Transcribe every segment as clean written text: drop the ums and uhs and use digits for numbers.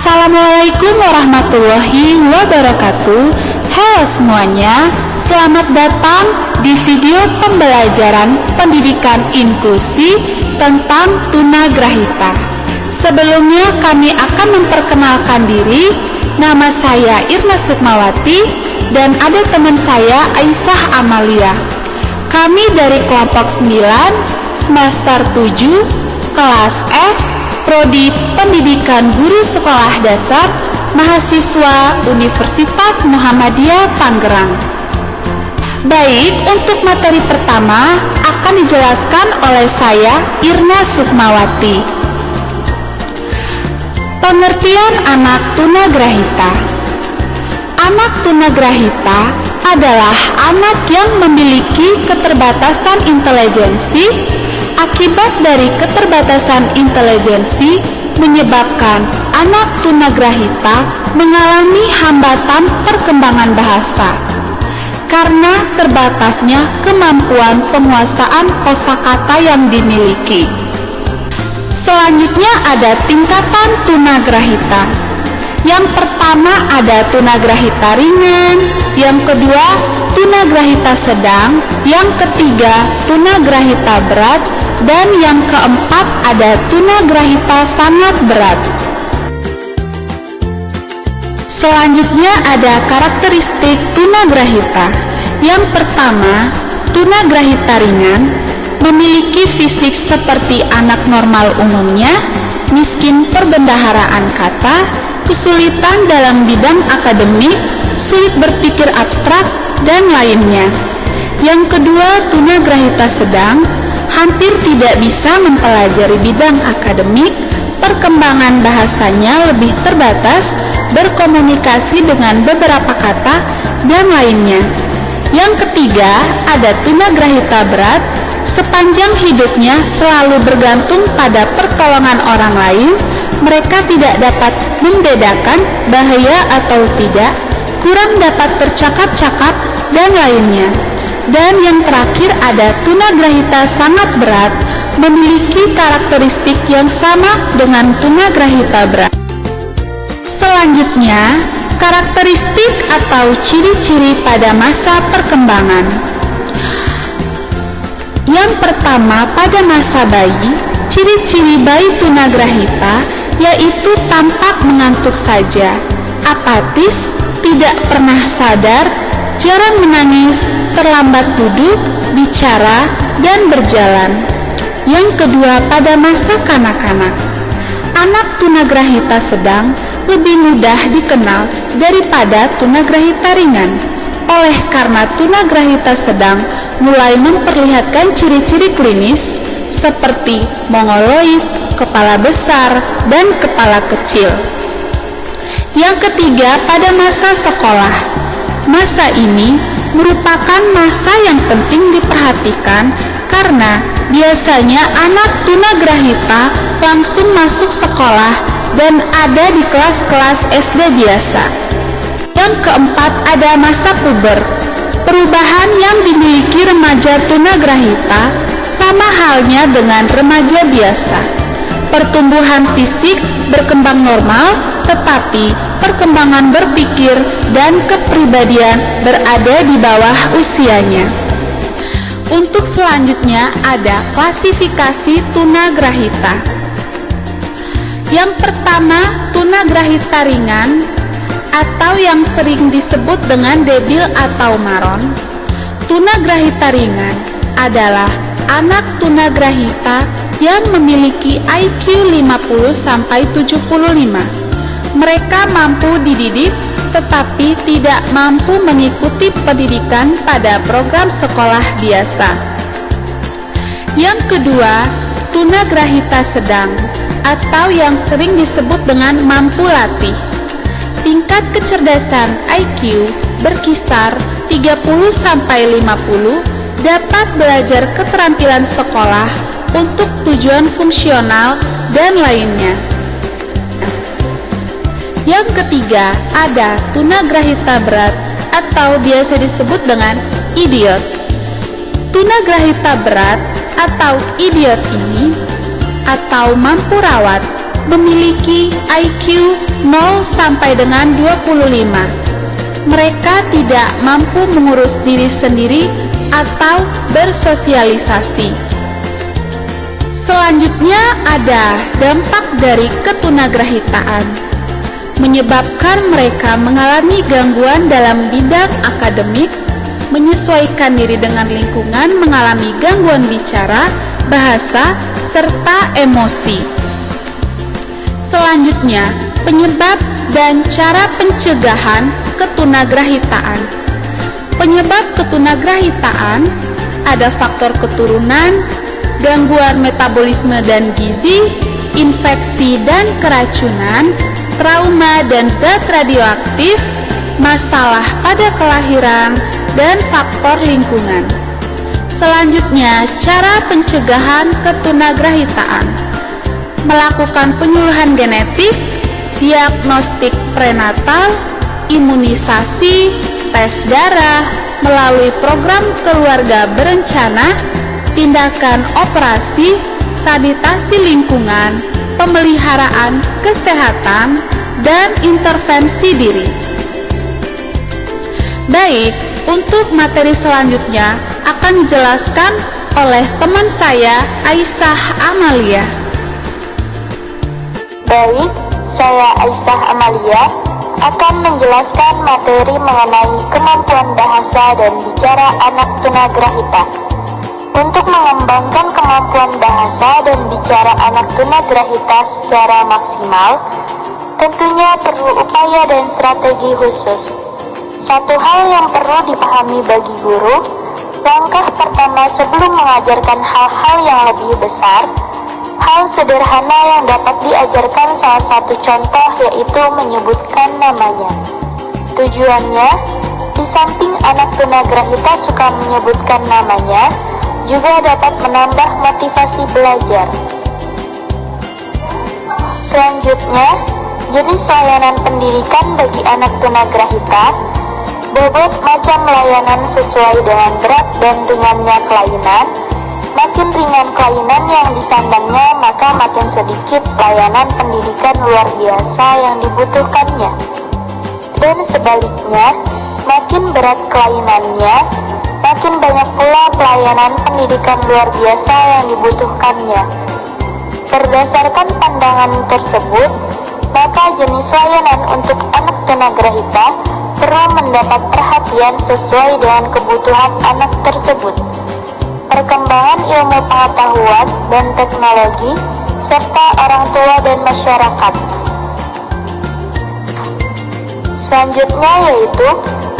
Assalamualaikum warahmatullahi wabarakatuh. Halo semuanya, selamat datang di video pembelajaran pendidikan inklusi tentang tunagrahita. Sebelumnya kami akan memperkenalkan diri. Nama saya Irna Sukmawati dan ada teman saya Aisyah Amalia. Kami dari kelompok 9 semester 7 kelas F Prodi Pendidikan Guru Sekolah Dasar Mahasiswa Universitas Muhammadiyah Tangerang. Baik, untuk materi pertama akan dijelaskan oleh saya Irna Sukmawati. Pengertian anak tunagrahita. Anak tunagrahita adalah anak yang memiliki keterbatasan intelijensi. Akibat dari keterbatasan intelijensi menyebabkan anak tunagrahita mengalami hambatan perkembangan bahasa karena terbatasnya kemampuan penguasaan kosakata yang dimiliki. Selanjutnya ada tingkatan tunagrahita. Yang pertama ada tunagrahita ringan, yang kedua tunagrahita sedang, yang ketiga tunagrahita berat, dan yang keempat ada tunagrahita sangat berat. Selanjutnya ada karakteristik tunagrahita. Yang pertama, tunagrahita ringan memiliki fisik seperti anak normal umumnya, miskin perbendaharaan kata, kesulitan dalam bidang akademik, sulit berpikir abstrak, dan lainnya. Yang kedua, tunagrahita sedang hampir tidak bisa mempelajari bidang akademik, perkembangan bahasanya lebih terbatas, berkomunikasi dengan beberapa kata, dan lainnya. Yang ketiga, ada tunagrahita berat, sepanjang hidupnya selalu bergantung pada pertolongan orang lain, mereka tidak dapat membedakan bahaya atau tidak, kurang dapat bercakap-cakap, dan lainnya. Dan yang terakhir ada tunagrahita sangat berat, memiliki karakteristik yang sama dengan tunagrahita berat. Selanjutnya, karakteristik atau ciri-ciri pada masa perkembangan. Yang pertama, pada masa bayi, ciri-ciri bayi tunagrahita yaitu tampak mengantuk saja, apatis, tidak pernah sadar, jarang menangis, terlambat duduk, bicara, dan berjalan. Yang kedua, pada masa kanak-kanak, anak tunagrahita sedang lebih mudah dikenal daripada tunagrahita ringan. Oleh karena tunagrahita sedang mulai memperlihatkan ciri-ciri klinis seperti mongoloid, kepala besar, dan kepala kecil. Yang ketiga, pada masa sekolah. Masa ini merupakan masa yang penting diperhatikan karena biasanya anak tunagrahita langsung masuk sekolah dan ada di kelas-kelas SD biasa. Yang keempat, ada masa puber. Perubahan yang dimiliki remaja tunagrahita sama halnya dengan remaja biasa. Pertumbuhan fisik berkembang normal, tetapi perkembangan berpikir dan kepribadian berada di bawah usianya. Untuk selanjutnya ada klasifikasi tunagrahita. Yang pertama, tunagrahita ringan atau yang sering disebut dengan debil atau maron. Tunagrahita ringan adalah anak tunagrahita yang memiliki IQ 50-75. Mereka mampu dididik tetapi tidak mampu mengikuti pendidikan pada program sekolah biasa. Yang kedua, tunagrahita sedang atau yang sering disebut dengan mampu latih. Tingkat kecerdasan IQ berkisar 30-50, dapat belajar keterampilan sekolah untuk tujuan fungsional dan lainnya. Yang ketiga, ada tunagrahita berat atau biasa disebut dengan idiot. Tunagrahita berat atau idiot ini atau mampu rawat memiliki IQ 0 sampai dengan 25. Mereka tidak mampu mengurus diri sendiri atau bersosialisasi. Selanjutnya ada dampak dari ketunagrahitaan, menyebabkan mereka mengalami gangguan dalam bidang akademik, menyesuaikan diri dengan lingkungan, mengalami gangguan bicara, bahasa, serta emosi. Selanjutnya, penyebab dan cara pencegahan ketunagrahitaan. Penyebab ketunagrahitaan ada faktor keturunan, gangguan metabolisme dan gizi, infeksi dan keracunan, trauma dan zat radioaktif, masalah pada kelahiran, dan faktor lingkungan. Selanjutnya, cara pencegahan ketunagrahitaan. Melakukan penyuluhan genetik, diagnostik prenatal, imunisasi, tes darah, melalui program keluarga berencana, tindakan operasi, sanitasi lingkungan, pemeliharaan kesehatan, dan intervensi diri. Baik, untuk materi selanjutnya akan dijelaskan oleh teman saya, Aisyah Amalia. Baik, saya Aisyah Amalia akan menjelaskan materi mengenai kemampuan bahasa dan bicara anak tunagrahita. Untuk mengembangkan kemampuan bahasa dan bicara anak tunagrahita secara maksimal, tentunya perlu upaya dan strategi khusus. Satu hal yang perlu dipahami bagi guru, langkah pertama sebelum mengajarkan hal-hal yang lebih besar, hal sederhana yang dapat diajarkan salah satu contoh yaitu menyebutkan namanya. Tujuannya, di samping anak tunagrahita suka menyebutkan namanya, juga dapat menambah motivasi belajar. Selanjutnya, jenis layanan pendidikan bagi anak tunagrahita, bobot macam layanan sesuai dengan berat dan ringannya kelainan. Makin ringan kelainan yang disandangnya, maka makin sedikit layanan pendidikan luar biasa yang dibutuhkannya. Dan sebaliknya, makin berat kelainannya, makin banyak pula pelayanan pendidikan luar biasa yang dibutuhkannya. Berdasarkan pandangan tersebut, maka jenis layanan untuk anak tunagrahita perlu mendapat perhatian sesuai dengan kebutuhan anak tersebut. Perkembangan ilmu pengetahuan dan teknologi, serta orang tua dan masyarakat. Selanjutnya yaitu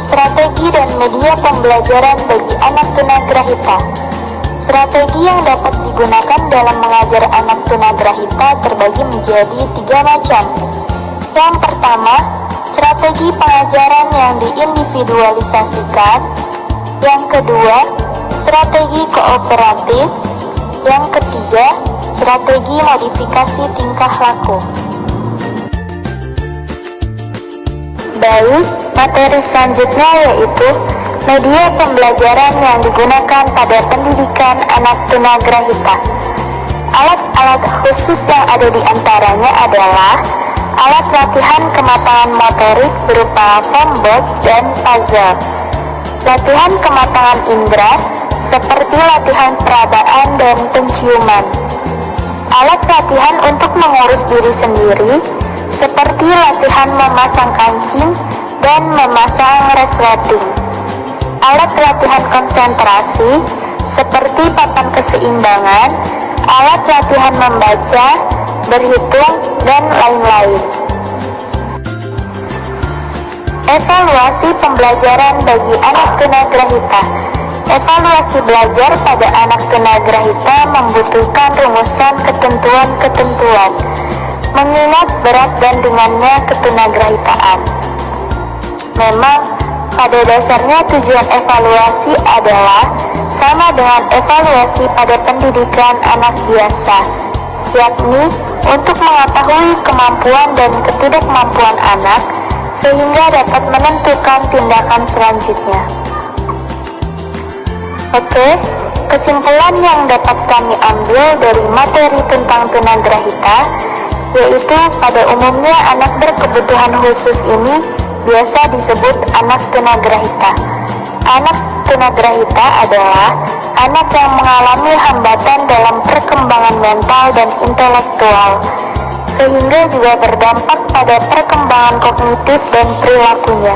strategi dan media pembelajaran bagi anak tunagrahita. Strategi yang dapat digunakan dalam mengajar anak tunagrahita terbagi menjadi 3 macam. Yang pertama, strategi pengajaran yang diindividualisasikan. Yang kedua, strategi kooperatif. Yang ketiga, strategi modifikasi tingkah laku. Baik, materi selanjutnya yaitu media pembelajaran yang digunakan pada pendidikan anak tunagrahita. Alat-alat khusus yang ada di antaranya adalah alat latihan kematangan motorik berupa foam-board dan puzzle, latihan kematangan indera seperti latihan perabaan dan penciuman, alat latihan untuk mengurus diri sendiri seperti latihan memasang kancing dan memasang resleting, alat latihan konsentrasi seperti papan keseimbangan, alat latihan membaca, berhitung, dan lain-lain. Evaluasi pembelajaran bagi anak tunagrahita. Evaluasi belajar pada anak tunagrahita membutuhkan rumusan ketentuan-ketentuan, mengingat berat dan ringannya ketunagrahitaan. Memang, pada dasarnya tujuan evaluasi adalah sama dengan evaluasi pada pendidikan anak biasa, yakni untuk mengetahui kemampuan dan ketidakmampuan anak, sehingga dapat menentukan tindakan selanjutnya. Oke, kesimpulan yang dapat kami ambil dari materi tentang tunagrahita, yaitu pada umumnya anak berkebutuhan khusus ini biasa disebut anak tunagrahita. Anak tunagrahita adalah anak yang mengalami hambatan dalam perkembangan mental dan intelektual, sehingga juga berdampak pada perkembangan kognitif dan perilakunya,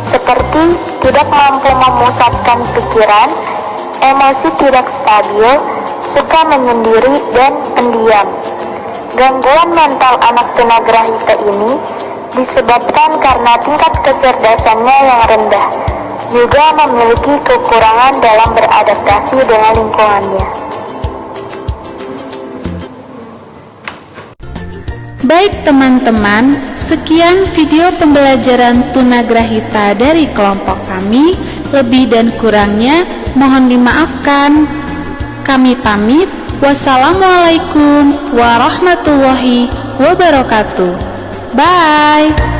seperti tidak mampu memusatkan pikiran, emosi tidak stabil, suka menyendiri, dan pendiam. Gangguan mental anak tunagrahita ini disebabkan karena tingkat kecerdasannya yang rendah, juga memiliki kekurangan dalam beradaptasi dengan lingkungannya. Baik teman-teman, sekian video pembelajaran tunagrahita dari kelompok kami. Lebih dan kurangnya mohon dimaafkan. Kami pamit. Wassalamualaikum warahmatullahi wabarakatuh. Bye.